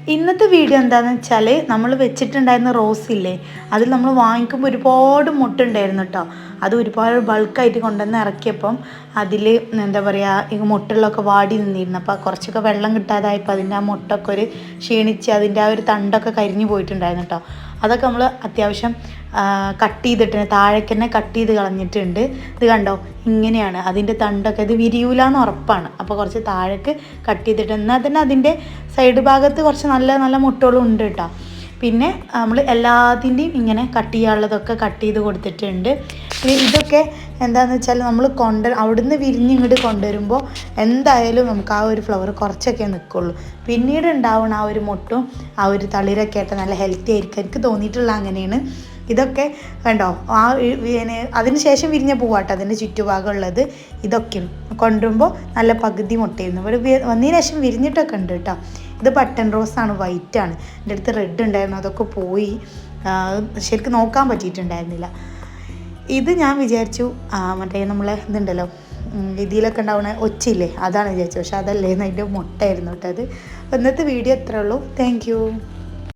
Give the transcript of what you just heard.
ഇന്നത്തെ വീഡിയോ എന്താണെന്ന് വെച്ചാൽ നമ്മൾ വെച്ചിട്ടുണ്ടായിരുന്ന റോസ് ഇല്ലേ, അതിൽ നമ്മൾ വാങ്ങിക്കുമ്പോൾ ഒരുപാട് മുട്ടുണ്ടായിരുന്നു കേട്ടോ. അത് ഒരുപാട് ബൾക്കായിട്ട് കൊണ്ടുവന്ന് ഇറക്കിയപ്പം അതിൽ എന്താ പറയുക, ഈ മുട്ടുകളൊക്കെ വാടി നിന്നിരുന്നു. അപ്പോൾ കുറച്ചൊക്കെ വെള്ളം കിട്ടാതായപ്പോൾ അതിൻ്റെ ആ മുട്ടൊക്കെ ഒരു ക്ഷീണിച്ച് അതിൻ്റെ ആ ഒരു തണ്ടൊക്കെ കരിഞ്ഞു പോയിട്ടുണ്ടായിരുന്നു കേട്ടോ. അതൊക്കെ നമ്മൾ അത്യാവശ്യം കട്ട് ചെയ്തിട്ടുണ്ട്, താഴേക്ക് തന്നെ കട്ട് ചെയ്ത് കളഞ്ഞിട്ടുണ്ട്. ഇത് കണ്ടോ, ഇങ്ങനെയാണ് അതിൻ്റെ തണ്ടൊക്കെ. ഇത് വിരിയൂലെന്ന് ഉറപ്പാണ്. അപ്പോൾ കുറച്ച് താഴേക്ക് കട്ട് ചെയ്തിട്ട്, എന്നാൽ തന്നെ അതിൻ്റെ സൈഡ് ഭാഗത്ത് കുറച്ച് നല്ല നല്ല മുട്ടുകളും ഉണ്ട് കേട്ടോ. പിന്നെ നമ്മൾ എല്ലാത്തിൻ്റെയും ഇങ്ങനെ കട്ട് ചെയ്യാനുള്ളതൊക്കെ കട്ട് ചെയ്ത് കൊടുത്തിട്ടുണ്ട്. പിന്നെ ഇതൊക്കെ എന്താണെന്ന് വെച്ചാൽ നമ്മൾ അവിടുന്ന് വിരിഞ്ഞ് ഇങ്ങോട്ട് കൊണ്ടുവരുമ്പോൾ എന്തായാലും നമുക്ക് ആ ഒരു ഫ്ലവർ കുറച്ചൊക്കെ നിൽക്കുള്ളൂ. പിന്നീട് ഉണ്ടാവുന്ന ആ ഒരു മുട്ടും ആ ഒരു തളിരൊക്കെ ആയിട്ട് നല്ല ഹെൽത്തി ആയിരിക്കും. എനിക്ക് തോന്നിയിട്ടുള്ള അങ്ങനെയാണ്. ഇതൊക്കെ കണ്ടോ, അതിന് ശേഷം വിരിഞ്ഞ പൂവാട്ടോ അതിൻ്റെ ചുറ്റുഭാഗമുള്ളത്. ഇതൊക്കെ കൊണ്ടുവരുമ്പോൾ നല്ല പകുതി മുട്ടയായിരുന്നു. ഇവിടെ വന്നതിന് ശേഷം വിരിഞ്ഞിട്ടൊക്കെ ഉണ്ട് കേട്ടോ. ഇത് ബട്ടൺ റോസാണ്, വൈറ്റാണ്. എൻ്റെ അടുത്ത് റെഡ് ഉണ്ടായിരുന്നു, അതൊക്കെ പോയി. ശരിക്കും നോക്കാൻ പറ്റിയിട്ടുണ്ടായിരുന്നില്ല. ഇത് ഞാൻ വിചാരിച്ചു മറ്റേ നമ്മളെ ഇതുണ്ടല്ലോ, ഇതിലൊക്കെ ഉണ്ടാവുന്ന ഒച്ചില്ലേ, അതാണ് വിചാരിച്ചു. പക്ഷെ അതല്ലേന്ന്, അതിൻ്റെ മുട്ടയായിരുന്നു കേട്ടോ അത്. ഇന്നത്തെ വീഡിയോ എത്രയേ ഉള്ളൂ. താങ്ക്